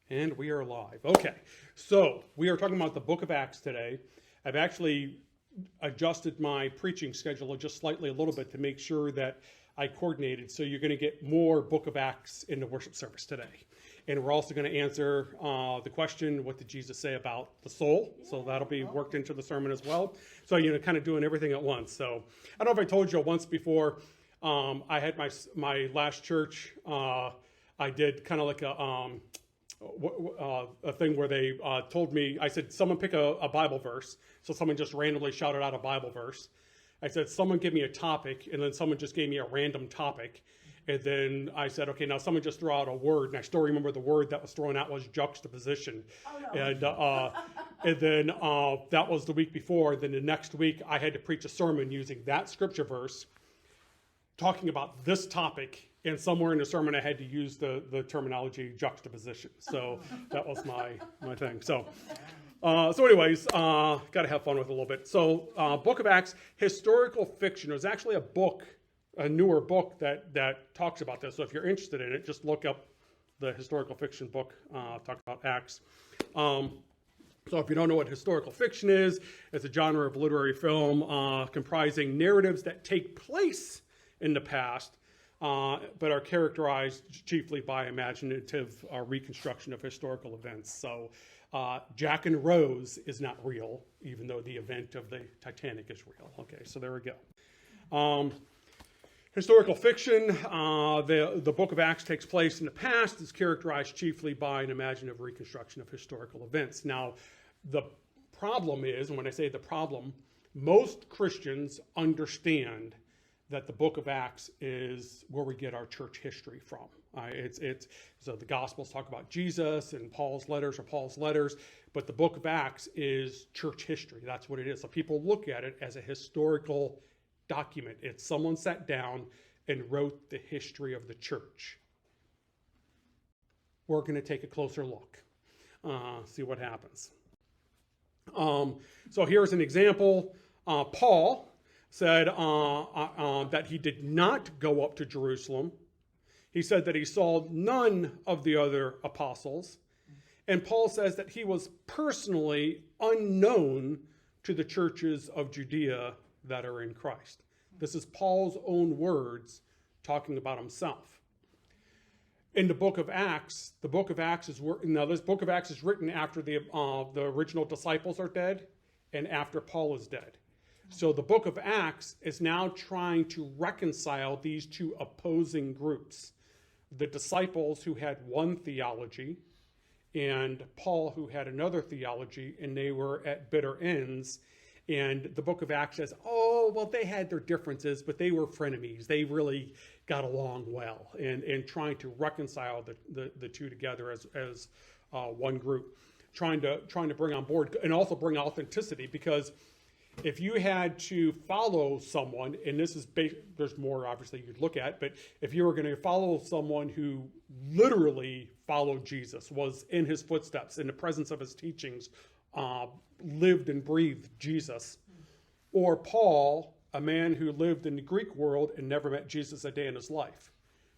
And we are live. Okay, so we are talking about the book of Acts today. I've actually adjusted my preaching schedule just slightly a little bit to make sure that I coordinated. So you're going to get more book of Acts in the worship service today. And we're also going to answer the question, what did Jesus say about the soul? So that'll be worked into the sermon as well. So, kind of doing everything at once. So I don't know if I told you once before, I had my last church, I did kind of like a thing where they told me, I said, someone pick a Bible verse. So someone just randomly shouted out a Bible verse. I said, someone give me a topic, and then someone just gave me a random topic. And then I said, okay, now someone just throw out a word. And I still remember the word that was thrown out was juxtaposition. Oh, no. And then that was the week before. Then the next week I had to preach a sermon using that scripture verse, talking about this topic. And somewhere in the sermon, I had to use the terminology juxtaposition. So that was my thing. So anyways, got to have fun with it a little bit. So Book of Acts, historical fiction. There's actually a newer book that talks about this. So if you're interested in it, just look up the historical fiction book, talk about Acts. So if you don't know what historical fiction is, it's a genre of literary film comprising narratives that take place in the past, but are characterized chiefly by imaginative reconstruction of historical events. So Jack and Rose is not real, even though the event of the Titanic is real. Okay, so there we go. Historical fiction, the book of Acts takes place in the past, is characterized chiefly by an imaginative reconstruction of historical events. Now, the problem is, and when I say the problem, most Christians understand that the book of Acts is where we get our church history from. So the Gospels talk about Jesus and Paul's letters, but the book of Acts is church history. That's what it is. So people look at it as a historical document. It's someone sat down and wrote the history of the church. We're going to take a closer look, see what happens. So here's an example. Paul said that he did not go up to Jerusalem. He said that he saw none of the other apostles. And Paul says that he was personally unknown to the churches of Judea that are in Christ. This is Paul's own words talking about himself. In the book of Acts, this book of Acts is written after the original disciples are dead and after Paul is dead. So the book of Acts is now trying to reconcile these two opposing groups. The disciples who had one theology and Paul who had another theology, and they were at bitter ends. And the book of Acts says, they had their differences, but they were frenemies. They really got along well, and trying to reconcile the two together as one group, trying to bring on board and also bring authenticity, because if you had to follow someone, and there's more obviously you'd look at, but if you were going to follow someone who literally followed Jesus, was in his footsteps, in the presence of his teachings, lived and breathed Jesus, or Paul, a man who lived in the Greek world and never met Jesus a day in his life,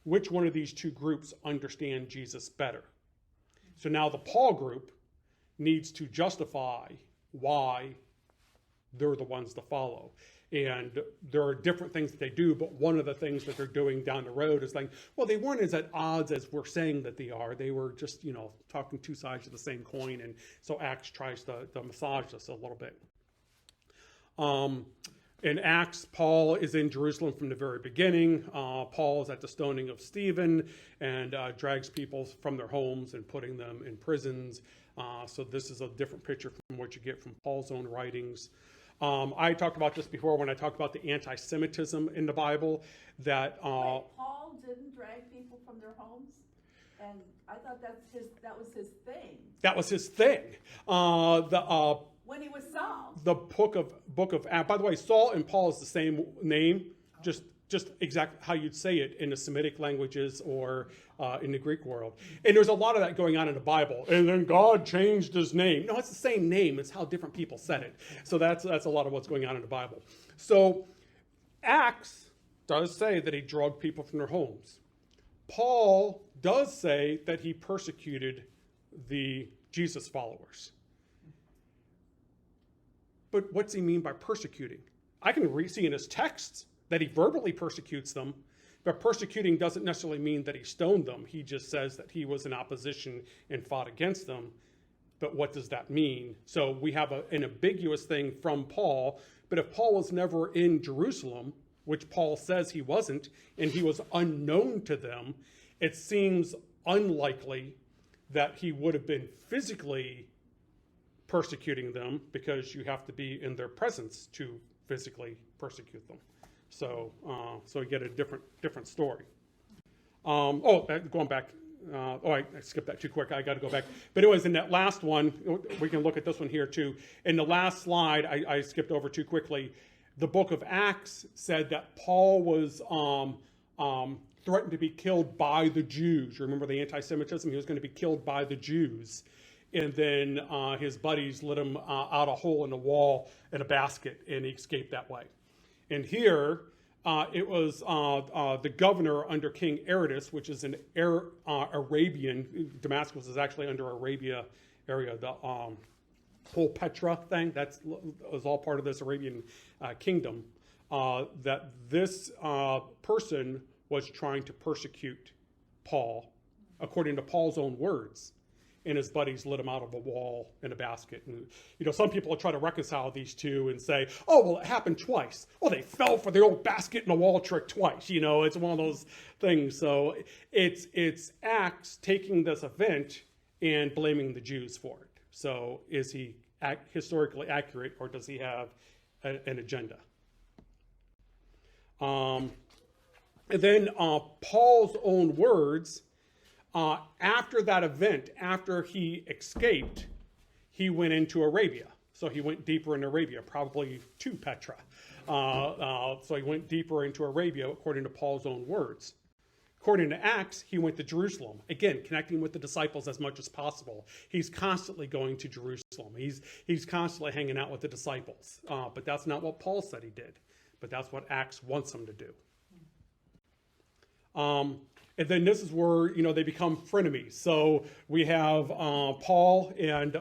which one of these two groups understand Jesus better? So now the Paul group needs to justify why they're the ones to follow. And there are different things that they do, but one of the things that they're doing down the road is like, they weren't as at odds as we're saying that they are. They were just, talking two sides of the same coin. And so Acts tries to massage this a little bit. In Acts, Paul is in Jerusalem from the very beginning. Paul is at the stoning of Stephen and drags people from their homes and putting them in prisons. So this is a different picture from what you get from Paul's own writings. I talked about this before when I talked about the anti-Semitism in the Bible. That Paul didn't drag people from their homes, and I thought that was his thing. That was his thing. When he was Saul. The book of Acts. By the way, Saul and Paul is the same name, just exactly how you'd say it in the Semitic languages or in the Greek world. And there's a lot of that going on in the Bible. And then God changed his name. No, it's the same name. It's how different people said it. So that's a lot of what's going on in the Bible. So Acts does say that he drugged people from their homes. Paul does say that he persecuted the Jesus followers. But what's he mean by persecuting? I can see in his texts that he verbally persecutes them, but persecuting doesn't necessarily mean that he stoned them. He just says that he was in opposition and fought against them. But what does that mean? So we have an ambiguous thing from Paul, but if Paul was never in Jerusalem, which Paul says he wasn't, and he was unknown to them, it seems unlikely that he would have been physically persecuting them, because you have to be in their presence to physically persecute them. So you get a different story. Going back. I skipped that too quick. I got to go back. But anyways, in that last one, we can look at this one here too. In the last slide, I skipped over too quickly. The book of Acts said that Paul was threatened to be killed by the Jews. Remember the anti-Semitism? He was going to be killed by the Jews. And then his buddies let him out a hole in the wall in a basket, and he escaped that way. And here, it was the governor under King Aretas, which is an Arabian. Damascus is actually under Arabia area. The whole Petra thing, was all part of this Arabian kingdom. That this person was trying to persecute Paul, according to Paul's own words. And his buddies let him out of a wall in a basket. And, some people try to reconcile these two and say, oh, well, it happened twice. Well, they fell for the old basket in the wall trick twice. It's one of those things. So it's Acts taking this event and blaming the Jews for it. So is he historically accurate, or does he have an agenda? And then Paul's own words. After that event, after he escaped, he went into Arabia. So he went deeper in Arabia, probably to Petra. So he went deeper into Arabia, according to Paul's own words. According to Acts, he went to Jerusalem. Again, connecting with the disciples as much as possible. He's constantly going to Jerusalem. He's constantly hanging out with the disciples. But that's not what Paul said he did. But that's what Acts wants him to do. And then this is where, they become frenemies. So we have Paul and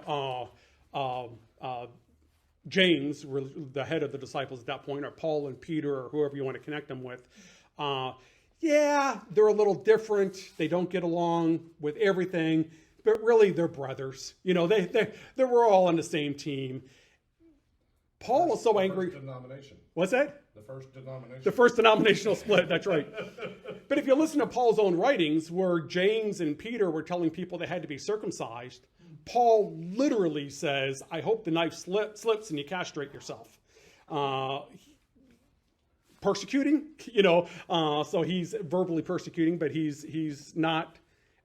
James, the head of the disciples at that point, or Paul and Peter, or whoever you want to connect them with. They're a little different. They don't get along with everything, but really they're brothers. They were all on the same team. Paul was so angry. First denomination. What's that? The first denomination. The first denominational split, that's right. But if you listen to Paul's own writings, where James and Peter were telling people they had to be circumcised, Paul literally says, I hope the knife slips and you castrate yourself. Persecuting, so he's verbally persecuting, but he's not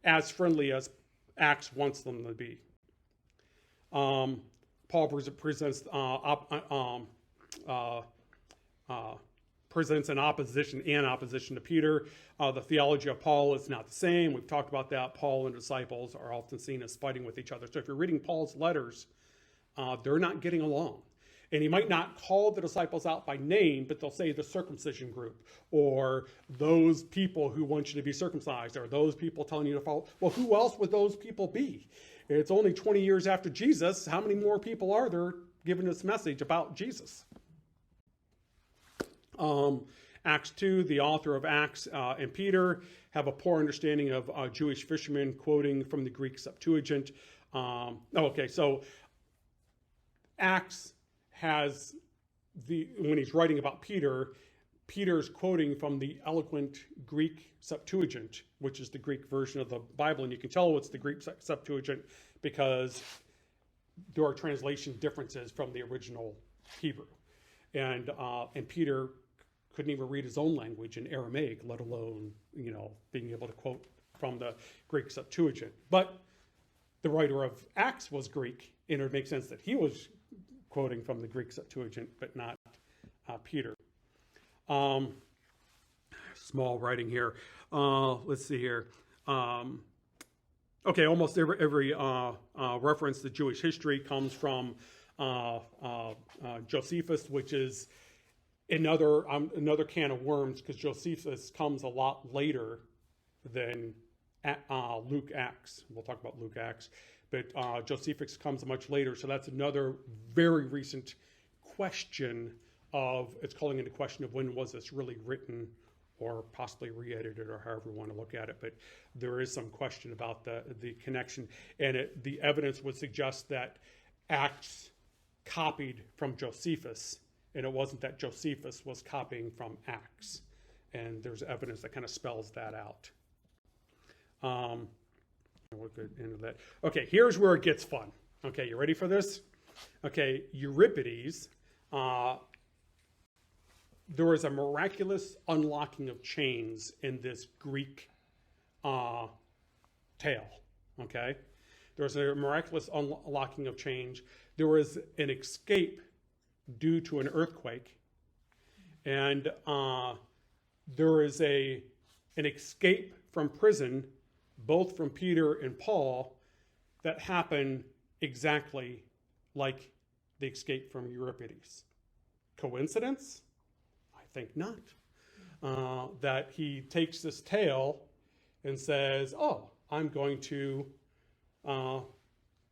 as friendly as Acts wants them to be. Paul presents presents an opposition to Peter. The theology of Paul is not the same. We've talked about that. Paul and disciples are often seen as fighting with each other. So if you're reading Paul's letters, they're not getting along. And he might not call the disciples out by name, but they'll say the circumcision group, or those people who want you to be circumcised, or those people telling you to follow. Well, who else would those people be? It's only 20 years after Jesus. How many more people are there giving this message about Jesus? Acts 2, the author of Acts and Peter have a poor understanding of Jewish fishermen quoting from the Greek Septuagint. So Acts has when he's writing about Peter's quoting from the eloquent Greek Septuagint, which is the Greek version of the Bible. And you can tell it's the Greek Septuagint because there are translation differences from the original Hebrew. And Peter couldn't even read his own language in Aramaic, let alone, being able to quote from the Greek Septuagint. But the writer of Acts was Greek, and it would make sense that he was quoting from the Greek Septuagint, but not Peter. Small writing here. Let's see here. Almost every reference to Jewish history comes from Josephus, which is another can of worms, because Josephus comes a lot later than Luke Acts. We'll talk about Luke Acts. But Josephus comes much later, so that's another very recent question it's calling into question of when was this really written or possibly re-edited or however you want to look at it. But there is some question about the connection. And the evidence would suggest that Acts copied from Josephus, and it wasn't that Josephus was copying from Acts. And there's evidence that kind of spells that out. We'll get into that. Okay, here's where it gets fun. Okay, you ready for this? Okay, Euripides, there was a miraculous unlocking of chains in this Greek tale. Okay, there was a miraculous unlocking of chains. There was an escape due to an earthquake, and there is an escape from prison, both from Peter and Paul, that happened exactly like the escape from Euripides. Coincidence? I think not. That he takes this tale and says, oh, I'm going to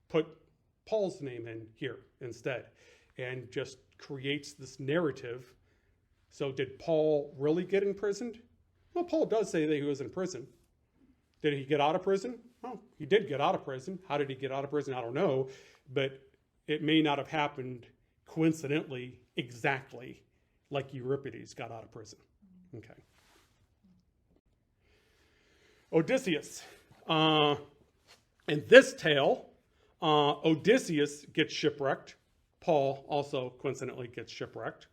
put Paul's name in here instead, and just creates this narrative. So did Paul really get imprisoned? Well, Paul does say that he was in prison. Did he get out of prison? Well, he did get out of prison. How did he get out of prison? I don't know. But it may not have happened coincidentally exactly like Euripides got out of prison. Okay. Odysseus. In this tale, Odysseus gets shipwrecked. Paul also coincidentally gets shipwrecked.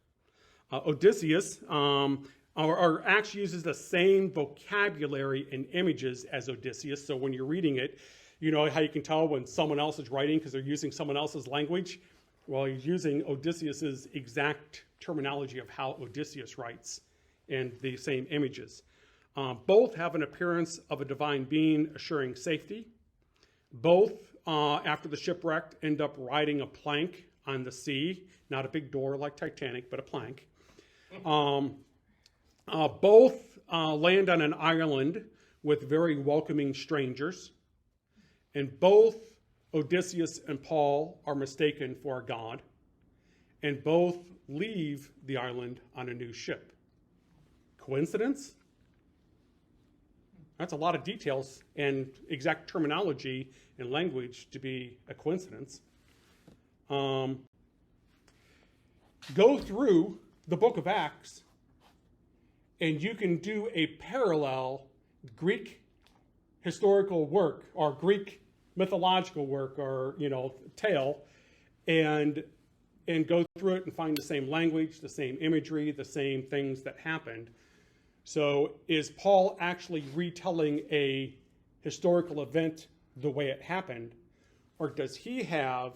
Odysseus, our Acts uses the same vocabulary and images as Odysseus. So when you're reading it, you know how you can tell when someone else is writing because they're using someone else's language? Well, he's using Odysseus's exact terminology of how Odysseus writes and the same images. Both have an appearance of a divine being assuring safety. Both, after the shipwreck, end up riding a plank on the sea. Not a big door like Titanic, but a plank. Both land on an island with very welcoming strangers. And both Odysseus and Paul are mistaken for a god. And both leave the island on a new ship. Coincidence? That's a lot of details and exact terminology and language to be a coincidence. Go through the book of Acts, and you can do a parallel Greek historical work or Greek mythological work or, tale, and go through it and find the same language, the same imagery, the same things that happened. So is Paul actually retelling a historical event the way it happened, or does he have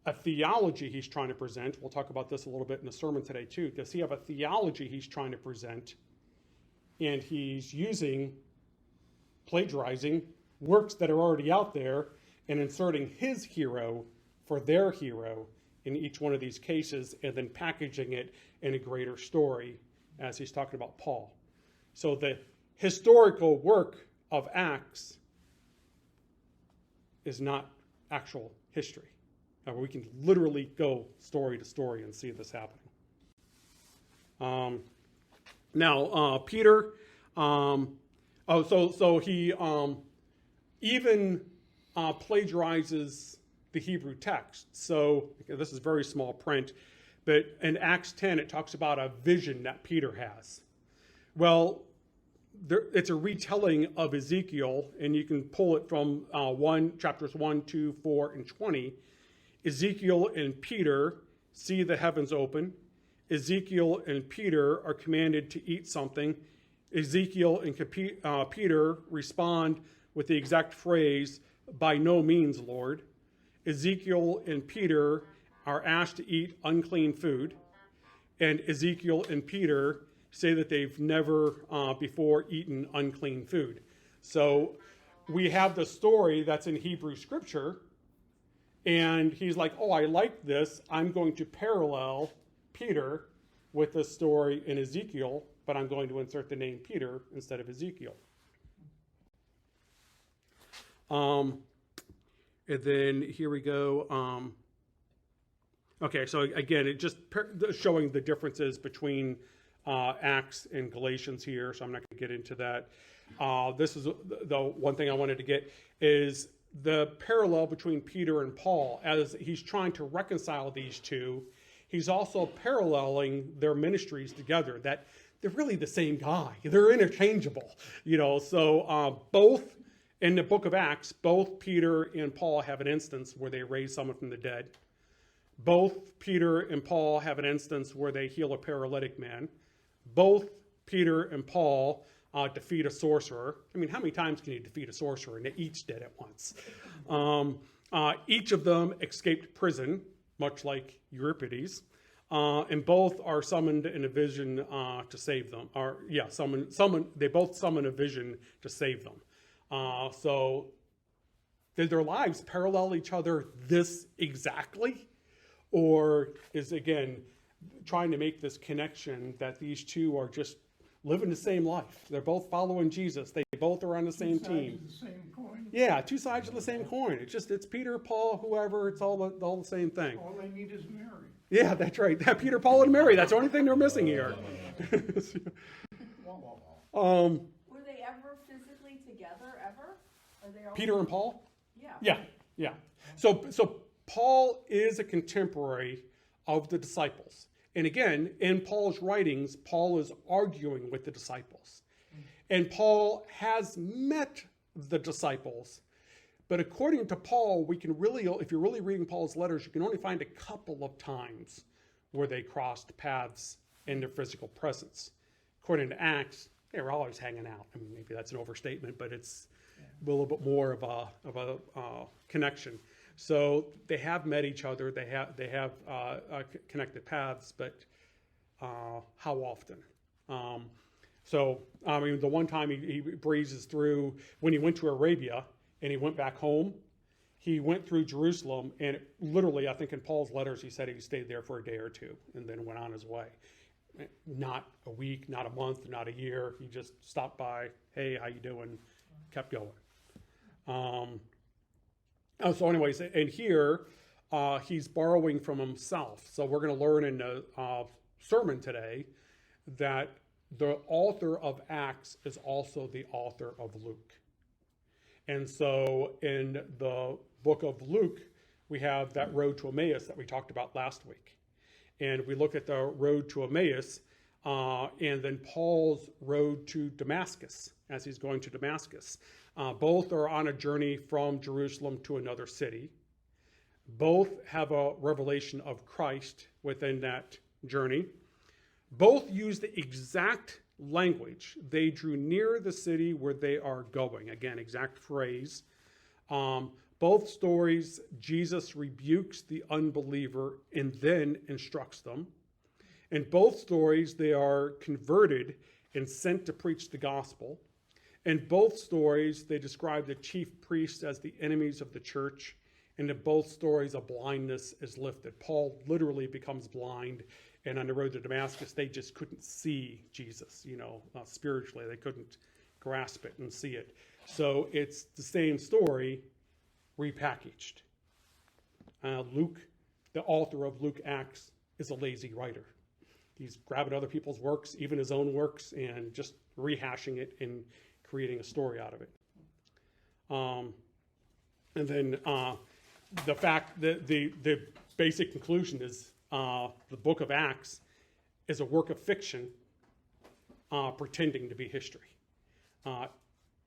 a theology he's trying to present? We'll talk about this a little bit in the sermon today too. Does he have a theology he's trying to present, and he's plagiarizing works that are already out there and inserting his hero for their hero in each one of these cases, and then packaging it in a greater story as he's talking about Paul. So the historical work of Acts is not actual history. We can literally go story to story and see this happening. Now, Peter, so he even plagiarizes the Hebrew text. So this is very small print, but in Acts 10, it talks about a vision that Peter has. Well, it's a retelling of Ezekiel, and you can pull it from chapters 1, 2, 4, and 20. Ezekiel and Peter see the heavens open. Ezekiel and Peter are commanded to eat something. Ezekiel and Peter respond with the exact phrase, "By no means, Lord." Ezekiel and Peter are asked to eat unclean food. And Ezekiel and Peter say that they've never before eaten unclean food. So we have the story that's in Hebrew scripture. And he's like, oh, I like this. I'm going to parallel Peter with the story in Ezekiel, but I'm going to insert the name Peter instead of Ezekiel. And then here we go. Okay, so again, it just showing the differences between Acts and Galatians here, so I'm not going to get into that. This is the one thing I wanted to get is the parallel between Peter and Paul as he's trying to reconcile these two. He's also paralleling their ministries together, that they're really the same guy. They're interchangeable, So both in the book of Acts, both Peter and Paul have an instance where they raise someone from the dead. Both Peter and Paul have an instance where they heal a paralytic man. Both Peter and Paul defeat a sorcerer. I mean, how many times can you defeat a sorcerer? And they each did it once. Each of them escaped prison, much like Euripides. And both are summoned in a vision to save them. They both summon a vision to save them. So did their lives parallel each other this exactly? Or is, again, trying to make this connection that these two are just living the same life? They're both following Jesus. They both are on the same team. Two sides of the same coin. Yeah, two sides of the same coin. It's Peter, Paul, whoever. It's all the same thing. All they need is Mary. Yeah, that's right. Peter, Paul, and Mary. That's the only thing they're missing here. Were they ever physically together, ever? Are they all... Peter and Paul? Yeah. Yeah. So Paul is a contemporary of the disciples. And again, in Paul's writings, Paul is arguing with the disciples. And Paul has met the disciples. But according to Paul, we can really, if you're really reading Paul's letters, you can only find a couple of times where they crossed paths in their physical presence. According to Acts, they were always hanging out. I mean, maybe that's an overstatement, but it's a little bit more of a connection. So they have met each other. They have connected paths, but how often? The one time he breezes through, when he went to Arabia and he went back home, he went through Jerusalem, and literally, I think in Paul's letters, he said he stayed there for a day or two and then went on his way. Not a week, not a month, not a year. He just stopped by, hey, how you doing? Kept going. So anyways, and here he's borrowing from himself. So we're going to learn in the sermon today that the author of Acts is also the author of Luke. And so in the book of Luke, we have that road to Emmaus that we talked about last week. And we look at the road to Emmaus and then Paul's road to Damascus as he's going to Damascus. Both are on a journey from Jerusalem to another city. Both have a revelation of Christ within that journey. Both use the exact language. They drew near the city where they are going. Again, exact phrase. Both stories, Jesus rebukes the unbeliever and then instructs them. In both stories, they are converted and sent to preach the gospel. In both stories, they describe the chief priests as the enemies of the church. And in both stories, a blindness is lifted. Paul literally becomes blind. And on the road to Damascus, they just couldn't see Jesus, spiritually. They couldn't grasp it and see it. So it's the same story repackaged. Luke, the author of Luke Acts, is a lazy writer. He's grabbing other people's works, even his own works, and just rehashing it and creating a story out of it. And then the fact that the basic conclusion is the book of Acts is a work of fiction pretending to be history.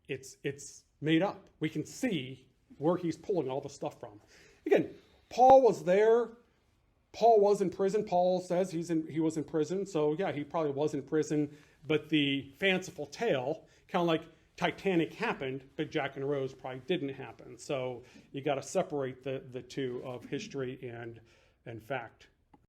It's made up. We can see where he's pulling all the stuff from. Again, Paul was there. Paul was in prison. Paul says he was in prison. So yeah, he probably was in prison. But the fanciful tale, kind of like Titanic happened, but Jack and Rose probably didn't happen. So you got to separate the two of history and fact.